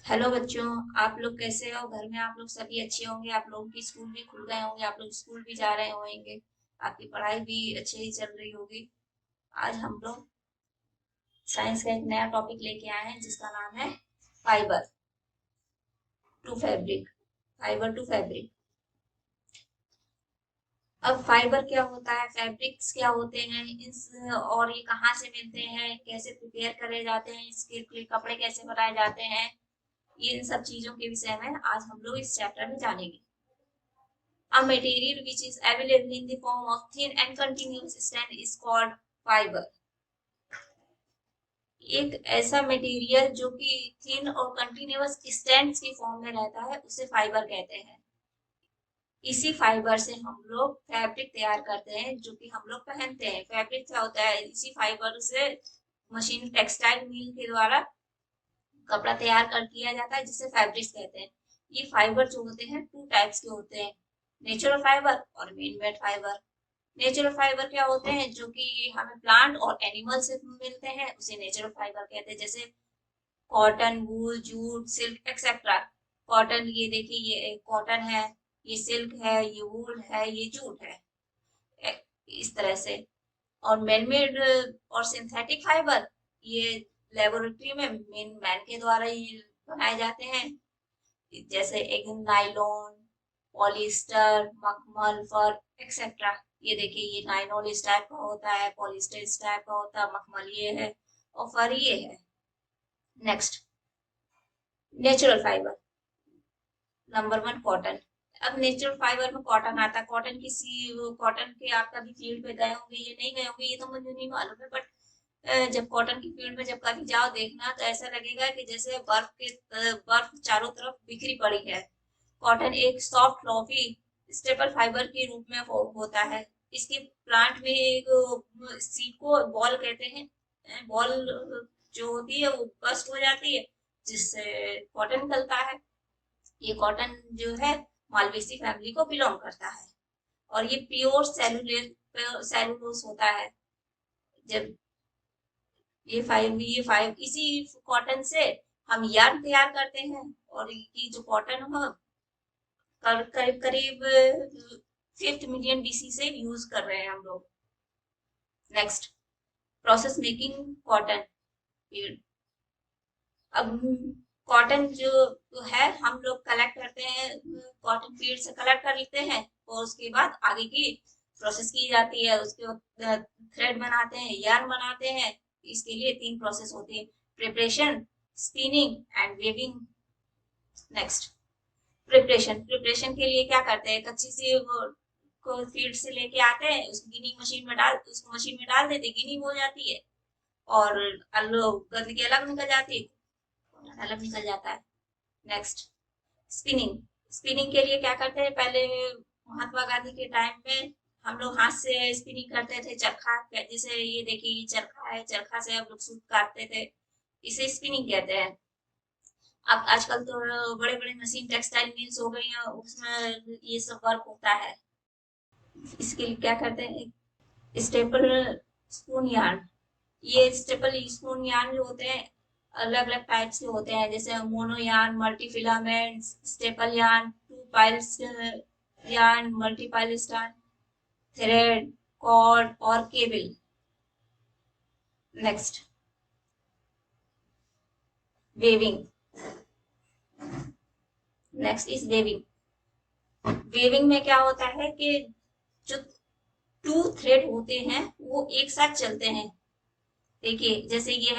Hello बच्चों। आप लोग कैसे हो? घर में आप लोग सभी अच्छे होंगे। आप लोगों की स्कूल भी खुल गए होंगे, आप लोग स्कूल भी जा रहे होंगे, आपकी पढ़ाई भी अच्छे ही चल रही होगी। आज हम लोग साइंस का एक नया टॉपिक लेके आए हैं जिसका नाम है fibre to fabric. Fibre to fabric. अब फाइबर क्या होता है, फैब्रिक्स क्या होते हैं, इस और ये कहाँ से मिलते हैं, कैसे प्रिपेयर करे जाते हैं, इसके लिए कपड़े कैसे बनाए जाते हैं, ये इन सब चीजों के विषय में आज हम लोग इस चैप्टर में जानेंगे। A material which is available in the form of thin and continuous strand is called fiber. एक ऐसा मटेरियल जो कि थिन और कंटिन्यूअस स्ट्रैंड्स की फॉर्म में रहता है उसे फाइबर कहते हैं। इसी फाइबर से हम लोग फैब्रिक तैयार करते हैं जो कि हम लोग पहनते हैं। फैब्रिक क्या होता है, इसी फाइबर से मशीन टेक्सटाइल मिल के द्वारा कपड़ा तैयार कर किया जाता है जिसे फैब्रिक्स कहते हैं। ये फाइबर जो होते हैं टू टाइप्स के होते हैं, नेचुरल फाइबर और man made fibre. Natural fibre क्या होते हैं, जो कि हमें प्लांट और एनिमल से मिलते हैं, उसे नेचुरल फाइबर कहते हैं। जैसे कॉटन, वूल, जूट, सिल्क एक्सेट्रा। कॉटन, ये देखिए, ये कॉटन है, ये सिल्क है, ये वूल है, ये जूट है। इस तरह से। और मैनमेड और सिंथेटिक फाइबर, ये लेबोरेटरी में मेन मैन के द्वारा ही बनाए जाते हैं। जैसे एक नाइलॉन, पॉलिस्टर, मखमल, फर एक्सेट्रा। ये देखिए, ये नाइलॉन इस टाइप का होता है, पॉलिस्टर इस टाइप का होता है, मखमल ये है और फर ये है। Next, natural fibre. Number one, cotton. अब नेचुरल फाइबर में कॉटन आता है। कॉटन के आप कभी फील्ड पे गए होंगे, ये नहीं गए होंगे, ये तो मुझे नहीं मालूम है, बट जब कॉटन की फील्ड में जब कभी जाओ देखना तो ऐसा लगेगा कि जैसे बर्फ चारों तरफ बिखरी पड़ी है। कॉटन एक सॉफ्ट फ्लॉफी स्टेपल फाइबर के रूप में होता है। इसके प्लांट में एक सीड को बॉल कहते हैं। बॉल जो होती है वो बस्ट हो जाती है, जिससे कॉटन निकलता है। ये कॉटन जो है मालवेसी फैमिली को बिलोंग करता है और ये प्योर सेलुलोज होता है। जब ये फाइव इसी कॉटन से हम यार्न तैयार करते हैं। और ये जो कॉटन है करीब करीब 5th मिलियन BC से यूज कर रहे हैं हम लोग। Next, process making cotton feed. अब कॉटन जो है हम लोग कलेक्ट करते हैं, कॉटन फील्ड से कलेक्ट कर लेते हैं और उसके बाद आगे की प्रोसेस की जाती है। उसके बाद थ्रेड बनाते हैं, यार्न बनाते हैं। इसके लिए 3 प्रोसेस होती है, preparation, spinning and weaving. Next, preparation. Preparation के लिए क्या करते हैं, कच्ची सी वो को फील्ड से लेके आते हैं, उसको मशीन में डाल देते, गिनिंग हो जाती है और गंदगी अलग निकल जाती है, अलग निकल जाता है। Next, spinning. स्पिनिंग के लिए क्या करते हैं, पहले महात्मा गांधी के टाइम में हम लोग हाथ से स्पिनिंग करते थे, चरखा, जैसे ये देखिए ये चरखा है, चरखा से हम लोग सूत काटते थे, इसे स्पिनिंग कहते हैं। अब आजकल तो बड़े बड़े मशीन टेक्सटाइल मिल्स हो गई हैं, उसमें ये सब वर्क होता है। इसके लिए क्या करते हैं, स्टेपल स्पून यार्न। ये स्टेपल स्पून यार्न जो होते हैं अलग अलग टाइप्स के होते हैं, जैसे mono yarn, multi filament, staple yarn, two plies yarn, multi ply yarn, thread, cord और cable. Next, weaving. Next is weaving. Weaving में क्या होता है कि जो 2 थ्रेड होते हैं वो एक साथ चलते हैं। देखिए, जैसे ये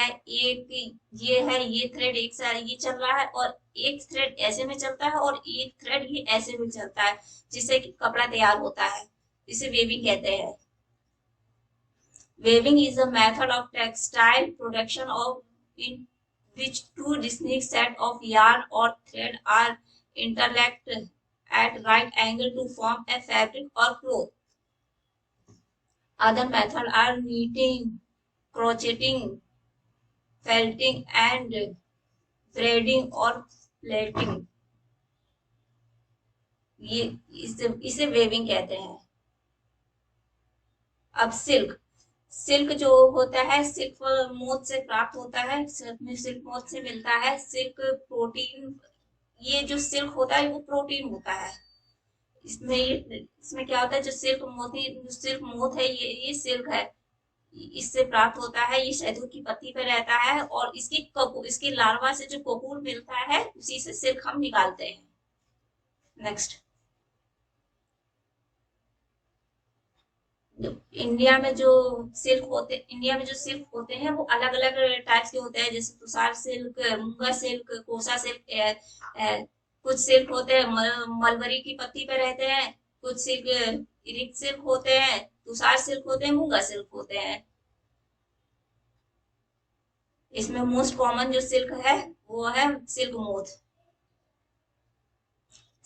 थ्रेड एक साथ ये चल रहा है और एक थ्रेड ऐसे में चलता है और एक थ्रेड ये ऐसे में चलता है, जिससे कि कपड़ा तैयार होता है। इसे वेविंग कहते हैं। Weaving is a method of textile production of in which two distinct set of yarn or thread are interlocked at right angle to form a fabric or cloth. Other methods are knitting, crocheting, felting, and braiding or plaiting. ये इसे weaving कहते हैं। अब silk. Silk जो होता है silk moth से प्राप्त होता है, सिल्क मोथ से मिलता है। सिल्क प्रोटीन, ये जो सिल्क होता है वो प्रोटीन होता है। इसमें क्या होता है, जो सिल्क मोथ है, ये सिल्क है, इससे प्राप्त होता है। ये शहतूत की पत्ती पे रहता है और इसकी लार्वा से जो कोकून मिलता है उसी से सिल्क हम निकालते हैं। नेक्स्ट, इंडिया में जो सिल्क होते हैं वो अलग अलग टाइप्स के होते हैं, जैसे तुषार सिल्क, मूंगा सिल्क, कोसा सिल्क। कुछ सिल्क होते हैं मलबरी की पत्ती पे रहते हैं, कुछ सिल्क इरिक सिल्क होते हैं, तुषार सिल्क होते हैं, मूंगा सिल्क होते हैं। इसमें मोस्ट कॉमन जो सिल्क है वो है silk moth.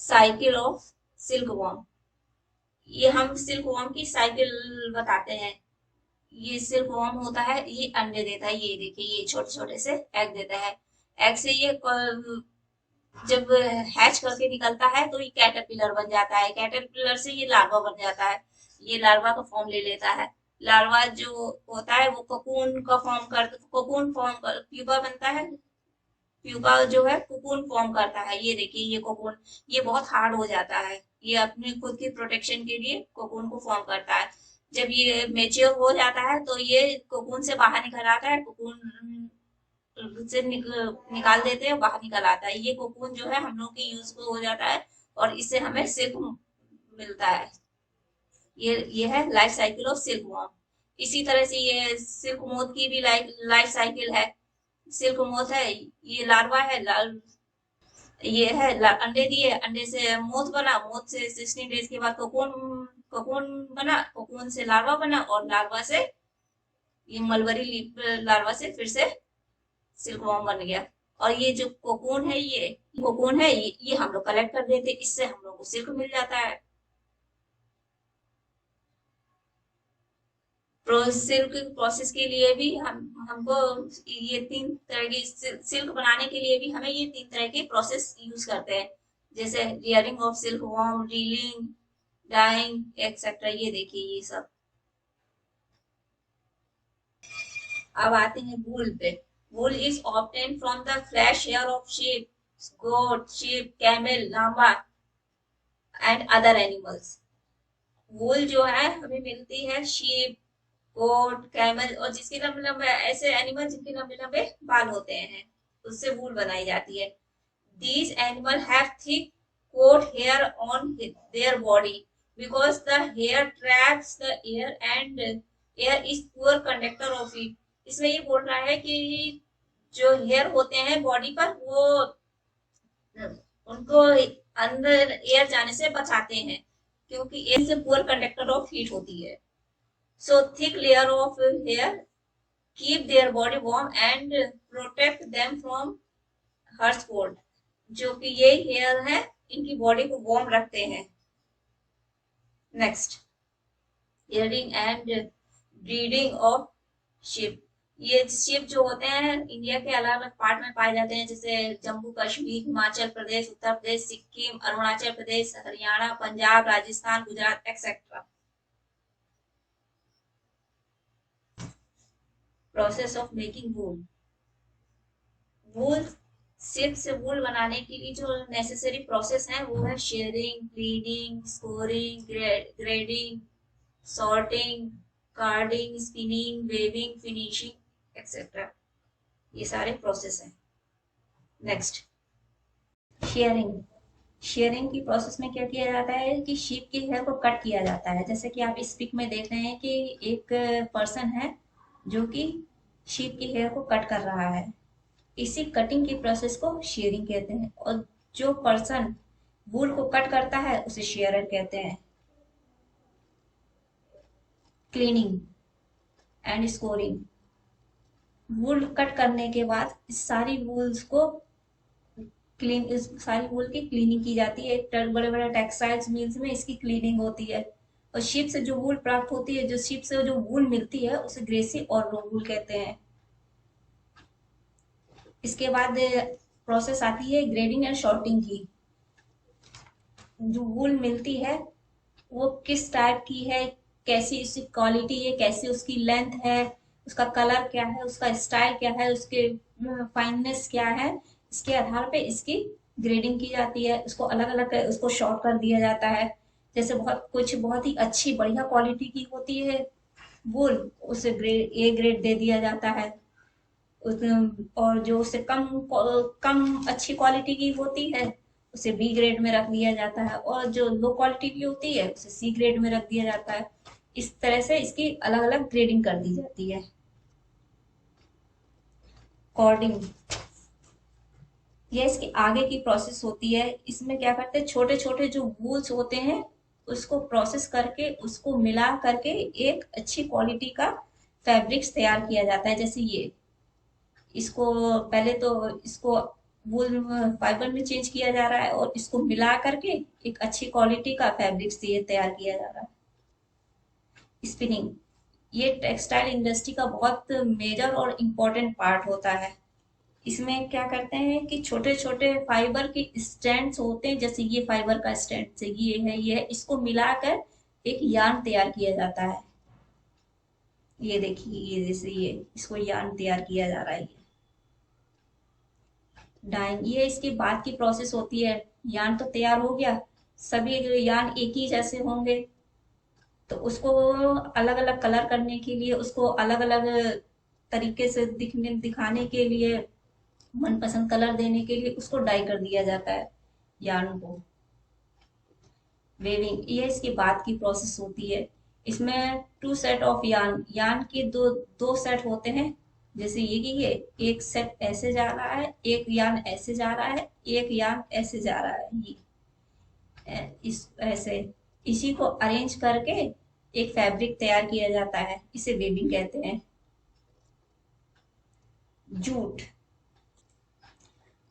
Cycle of silk warm, ये हम सिल्क वॉर्म की साइकिल बताते हैं। ये सिल्क वॉर्म होता है, ये अंडे देता है, ये देखिए ये छोटे छोटे से एग देता है। एग से ये जब हैच करके निकलता है तो ये कैटरपिलर बन जाता है, कैटरपिलर से ये लार्वा बन जाता है, ये लार्वा का फॉर्म ले लेता है। लार्वा जो होता है वो कोकून फॉर्म कर प्यूपा बनता है। प्यूपा जो है कोकून फॉर्म करता है, ये देखिए ये कोकून, ये बहुत हार्ड हो जाता है, ये अपने खुद की प्रोटेक्शन के लिए कोकून को फॉर्म करता है। जब ये मेच्योर हो जाता है तो ये कोकून से बाहर निकल आता है, कोकून से निकाल देते हैं, बाहर निकल आता है। ये कोकून जो है हम लोग के यूज को हो जाता है और इससे हमें सिल्क मिलता है। ये है life cycle of silk warm. इसी तरह से ये सिल्क मोथ की भी लाइफ साइकिल है। सिल्क मोथ है, ये लार्वा है, ये है अंडे दिए, अंडे से मोथ बना, मोथ से 16 डेज के बाद कोकून कोकून बना, कोकून से लार्वा बना और लार्वा से ये लार्वा से फिर से सिल्क वॉर्म बन गया। और ये जो कोकून है, ये हम लोग कलेक्ट कर देते, इससे हम लोग को सिल्क मिल जाता है। सिल्क प्रोसेस के लिए भी हमको ये तीन तरह की सिल्क बनाने के लिए भी हमें ये तीन तरह के प्रोसेस यूज करते हैं, जैसे rearing of silk worm, reeling, dyeing etcetera. ये देखिए ये सब। अब आते हैं वूल पे। Wool is obtain from the fleece hair of sheep, goat, sheep, camel, llama and other animals. Wool जो है हमें मिलती है शीप, गोट, कैमल और जिसके लंबे लंबे ऐसे एनिमल जिनके लंबे लंबे बाल होते हैं, उससे वूल बनाई जाती है। These animals have thick coat hair on their body because the hair traps the air and air is poor conductor of it। इसमें ये बोल रहा है कि जो हेयर होते हैं बॉडी पर वो उनको अंदर एयर जाने से बचाते हैं, क्योंकि एयर से पुअर कंडक्टर ऑफ हीट होती है। So thick layer of hair keep their body warm and protect them from harsh cold. जो कि ये हेयर है इनकी बॉडी को वार्म रखते हैं। Next, hearing and breeding of ship. ये शिप जो होते हैं इंडिया के अलग अलग पार्ट में पाए जाते हैं, जैसे Jammu Kashmir, Himachal Pradesh, Uttar Pradesh, Sikkim, Arunachal Pradesh, Haryana, Punjab, Rajasthan, Gujarat etcetera. Process of making wool. Wool silk से वूल बनाने के लिए जो नेसेसरी प्रोसेस है वो है shearing, bleeding, scouring, grading, sorting, carding, spinning, weaving, finishing etcetera. ये सारे प्रोसेस हैं। Next, shearing. शेयरिंग की प्रोसेस में क्या किया जाता है कि शीप के हेयर को कट किया जाता है। जैसे कि आप इस पिक में देख रहे हैं कि एक पर्सन है जो कि शीप के हेयर को कट कर रहा है। इसी कटिंग की प्रोसेस को शेयरिंग कहते हैं और जो पर्सन वूल को कट करता है उसे शेयरर कहते हैं। Cleaning and scoring. Wool cut करने के बाद इस सारी वूल्स को इस सारी वूल की क्लीनिंग की जाती है। बड़े बड़े टेक्सटाइल्स मिल्स में इसकी क्लीनिंग होती है। और शीप से जो वूल प्राप्त होती है, जो शीप से जो वूल मिलती है उसे ग्रेसी और रो वूल कहते हैं। इसके बाद प्रोसेस आती है ग्रेडिंग एंड शॉर्टिंग की। जो वूल मिलती है वो किस टाइप की है, कैसी इसकी क्वालिटी है, कैसी उसकी लेंथ है, उसका कलर क्या है, उसका स्टाइल क्या है, उसके फाइननेस क्या है, इसके आधार पे इसकी ग्रेडिंग की जाती है। उसको अलग अलग उसको शॉर्ट कर दिया जाता है। जैसे बहुत कुछ बहुत ही अच्छी बढ़िया क्वालिटी की होती है वूल, उसे ग्रेड ए ग्रेड दे दिया जाता है। और जो उससे कम कम अच्छी क्वालिटी की होती है उसे बी ग्रेड में रख दिया जाता है, और जो लो क्वालिटी की होती है उसे सी ग्रेड में रख दिया जाता है। इस तरह से इसकी अलग अलग ग्रेडिंग कर दी जाती है। कॉर्डिंग, ये इसकी आगे की प्रोसेस होती है। इसमें क्या करते हैं, छोटे छोटे जो वूल्स होते हैं उसको प्रोसेस करके उसको मिला करके एक अच्छी क्वालिटी का फैब्रिक्स तैयार किया जाता है। जैसे ये, इसको पहले तो इसको वूल फाइबर में चेंज किया जा रहा है और इसको मिला करके एक अच्छी क्वालिटी का फैब्रिक्स तैयार किया जा रहा है। स्पिनिंग, ये टेक्सटाइल इंडस्ट्री का बहुत मेजर और इम्पोर्टेंट पार्ट होता है। इसमें क्या करते हैं कि छोटे छोटे फाइबर के स्टैंड्स होते हैं, जैसे ये फाइबर का स्टैंड से ये है, इसको मिलाकर एक यार्न तैयार किया जाता है। ये देखिए, ये जैसे ये इसको यार्न तैयार किया जा रहा है। डाइंग, ये इसके बाद की प्रोसेस होती है। यार्न तो तैयार हो गया, सभी यार्न एक ही जैसे होंगे, तो उसको अलग अलग कलर करने के लिए, उसको अलग अलग तरीके से दिखाने के लिए, मनपसंद कलर देने के लिए उसको डाई कर दिया जाता है यार्न को। वेविंग, ये इसके बाद की प्रोसेस होती है। इसमें two set of yarn, yarn के दो दो सेट होते हैं। जैसे ये कि ये एक सेट ऐसे जा रहा है, एक यार्न ऐसे जा रहा है, एक यार्न ऐसे जा रहा है, ये इस ऐसे इसी को अरेंज करके एक फैब्रिक तैयार किया जाता है, इसे वेविंग कहते हैं। जूट,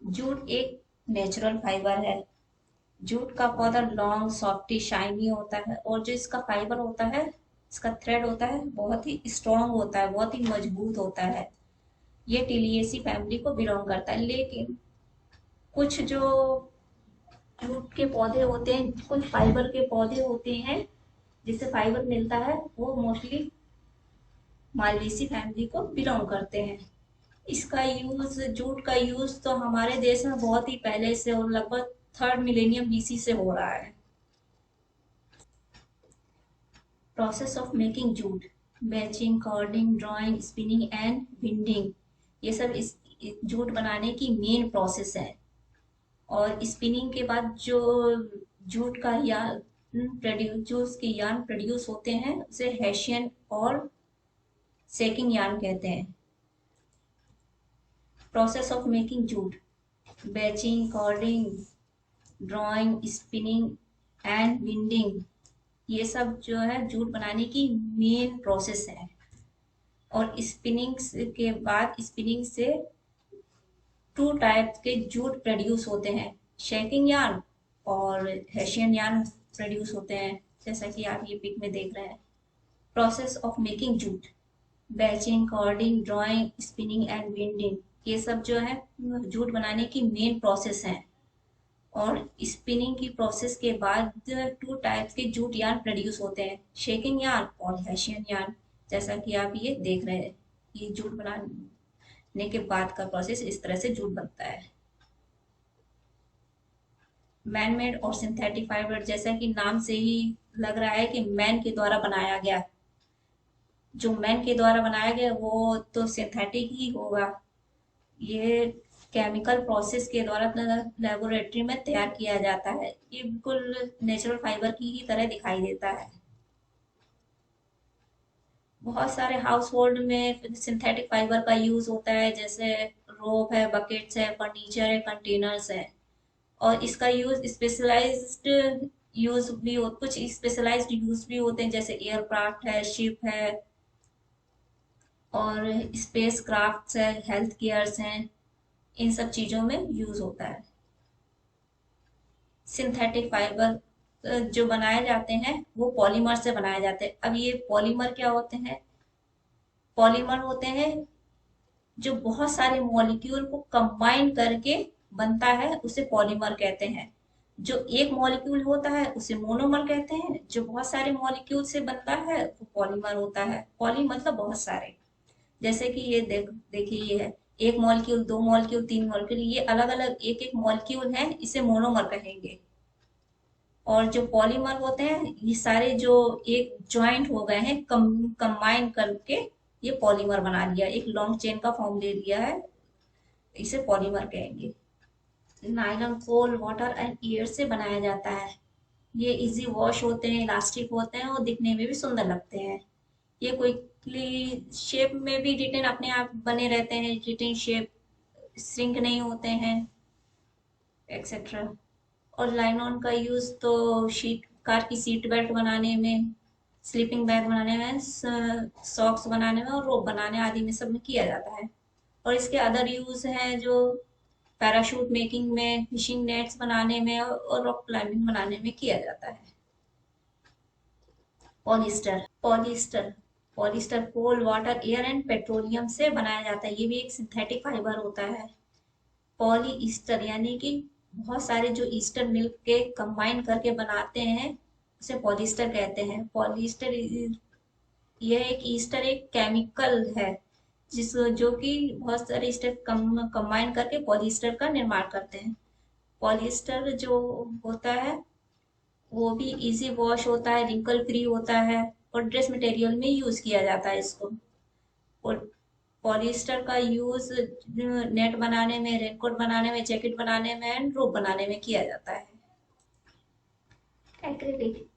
जूट एक नेचुरल फाइबर है। जूट का पौधा लॉन्ग सॉफ्टी शाइनी होता है, और जो इसका फाइबर होता है, इसका थ्रेड होता है, बहुत ही स्ट्रॉन्ग होता है, बहुत ही मजबूत होता है। ये टिलियेसी फैमिली को बिलोंग करता है। लेकिन कुछ जो जूट के पौधे होते हैं, कुछ फाइबर के पौधे होते हैं जिससे फाइबर मिलता है, वो मोस्टली मालवेसी फैमिली को बिलोंग करते हैं। इसका यूज, जूट का यूज तो हमारे देश में बहुत ही पहले से और लगभग थर्ड मिलेनियम बीसी से हो रहा है। Process of making jute, batching, carding, drawing, spinning and binding, ये सब इस जूट बनाने की मेन प्रोसेस है। और स्पिनिंग के बाद जो जूट का यार्न प्रोड्यूस, जो उसके यार्न प्रोड्यूस होते हैं उसे हेशियन और सेकिंग यार्न कहते हैं। Process of making jute, batching, carding, drawing, spinning and binding, ये सब जो है जूट बनाने की मेन प्रोसेस है। और स्पिनिंग के बाद, स्पिनिंग से टू टाइप के जूट प्रोड्यूस होते हैं, शेकिंग यार्न और हेशियन यार्न प्रोड्यूस होते हैं, जैसा कि आप ये पिक में देख रहे हैं। Process of making jute, batching, carding, drawing, spinning and binding, ये सब जो है जूट बनाने की मेन प्रोसेस है। और स्पिनिंग की प्रोसेस के बाद टू टाइप्स के जूट यार्न प्रोड्यूस होते हैं, शेकिंग यार्न और हेशियन यार्न, जैसा कि आप ये देख रहे हैं। ये जूट बनाने के बाद का प्रोसेस, इस तरह से जूट बनता है। मैन मेड और सिंथेटिक फाइबर, जैसा कि नाम से ही लग रहा है कि मैन के द्वारा बनाया गया, जो मैन के द्वारा बनाया गया वो तो सिंथेटिक ही होगा। ये केमिकल प्रोसेस के द्वारा लेबोरेटरी में तैयार किया जाता है। ये बिल्कुल नेचुरल फाइबर की ही तरह दिखाई देता है। बहुत सारे हाउस होल्ड में सिंथेटिक फाइबर का यूज होता है, जैसे रोप है, बकेट्स है, फर्नीचर है, कंटेनर्स है। और इसका यूज स्पेशलाइज्ड यूज भी हो, कुछ स्पेशलाइज्ड यूज भी होते हैं, जैसे एयरक्राफ्ट है, शिप है, और स्पेस क्राफ्ट्स है, हेल्थ केयर्स हैं, इन सब चीजों में यूज होता है। सिंथेटिक फाइबर जो बनाए जाते हैं वो पॉलीमर से बनाए जाते हैं। अब ये पॉलीमर क्या होते हैं, पॉलीमर होते हैं जो बहुत सारे मॉलिक्यूल को कंबाइन करके बनता है, उसे पॉलीमर कहते हैं। जो एक मॉलिक्यूल होता है उसे मोनोमर कहते हैं, जो बहुत सारे मॉलिक्यूल से बनता है वो पॉलीमर होता है। पॉली मतलब बहुत सारे। जैसे कि ये देखिए ये है, एक मॉलिक्यूल, दो मॉलिक्यूल, तीन मॉलिक्यूल, ये अलग अलग एक एक मॉलिक्यूल है, इसे मोनोमर कहेंगे। और जो पॉलीमर होते हैं ये सारे जो एक ज्वाइंट हो गए हैं, कंबाइन करके ये पॉलीमर बना लिया, एक लॉन्ग चेन का फॉर्म ले लिया है, इसे पॉलीमर कहेंगे। Nylon coal water and air से बनाया जाता है। ये इजी वॉश होते हैं, इलास्टिक होते हैं और दिखने में भी सुंदर लगते हैं। ये क्विकली शेप में भी रिटेन अपने आप बने रहते हैं, रिटेन शेप, श्रिंक नहीं होते हैं, एक्सेट्रा। और लाइनॉन का यूज तो शीट कार की सीट बेल्ट बनाने में, स्लीपिंग बैग बनाने में, सॉक्स बनाने में और रोप बनाने आदि में सब में किया जाता है। और इसके अदर यूज हैं जो पैराशूट मेकिंग में, फिशिंग नेट्स बनाने में और रॉक क्लाइंबिंग बनाने में किया जाता है। Polyester polyester polyester coal water air and petroleum से बनाया जाता है। ये भी एक सिंथेटिक फाइबर होता है। पॉली ईस्टर यानी कि बहुत सारे जो ईस्टर मिल्क के कंबाइन करके बनाते हैं उसे पॉलिस्टर कहते हैं। पॉलिस्टर यह एक ईस्टर एक केमिकल है जिस जो कि बहुत सारे ईस्टर कंबाइन करके पॉलिस्टर का निर्माण करते हैं। पॉलिस्टर जो होता है वो भी इजी वॉश होता है, रिंकल फ्री होता है और ड्रेस मटेरियल में यूज किया जाता है इसको। और पॉलिस्टर का यूज नेट बनाने में, रेनकोट बनाने में, जैकेट बनाने में एंड रोप बनाने में किया जाता है। एक्रेलिक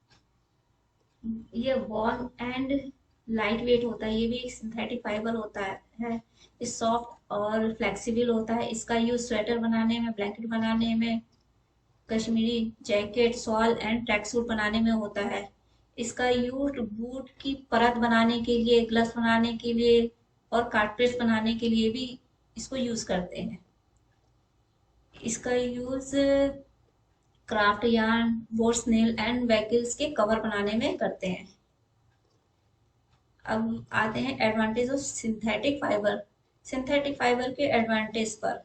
ये वार्म एंड लाइट वेट होता है। ये भी एक सिंथेटिक फाइबर होता है। ये सॉफ्ट और फ्लेक्सिबल होता है। इसका यूज स्वेटर बनाने में, ब्लैंकेट बनाने में, Kashmiri jacket, shawl and track suit बनाने में होता है। इसका यूज बूट की परत बनाने के लिए, ग्लव्स बनाने के लिए और कार्ट्रिज बनाने के लिए भी इसको यूज करते हैं। इसका use craft yarn, boat snail and vehicles के कवर बनाने में करते हैं। अब आते हैं advantage of synthetic fibre. Synthetic fibre के एडवांटेज पर।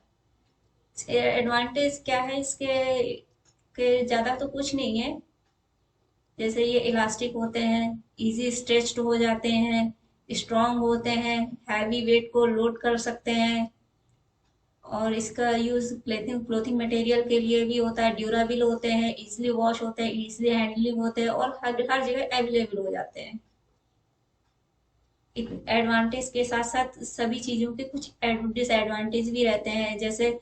एडवांटेज क्या है इसके के ज्यादा तो कुछ नहीं है। जैसे ये इलास्टिक होते हैं, इजी स्ट्रेच्ड हो जाते हैं, स्ट्रॉन्ग होते हैं, हैवी वेट को लोड कर सकते हैं। और इसका यूज क्लोथिंग क्लोथिंग मटेरियल के लिए भी होता है, ड्यूरेबल होते हैं, इजीली वॉश होते हैं, इजीली हैंडलिंग होते हैं और हर जगह अवेलेबल हो जाते हैं। एडवांटेज के साथ साथ सभी चीजों के कुछ डिसएडवांटेज भी रहते हैं। जैसे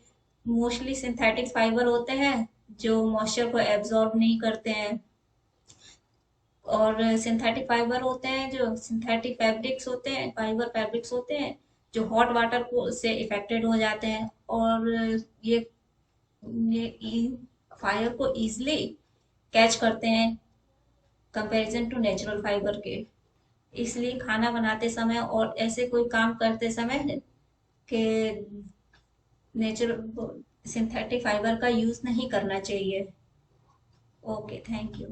मोस्टली सिंथेटिक फाइबर होते हैं जो मॉइस्चर को एब्जॉर्ब नहीं करते हैं। और सिंथेटिक फाइबर होते हैं जो सिंथेटिक फैब्रिक्स होते हैं, फाइबर फैब्रिक्स होते हैं जो हॉट वाटर को से इफेक्टेड हो जाते हैं। और ये ये फायर को इजीली कैच करते हैं कंपैरिजन टू नेचुरल फाइबर के। इसलिए खाना बनाते समय और ऐसे कोई काम करते समय के नेचुरल सिंथेटिक फाइबर का यूज नहीं करना चाहिए। Okay, thank you.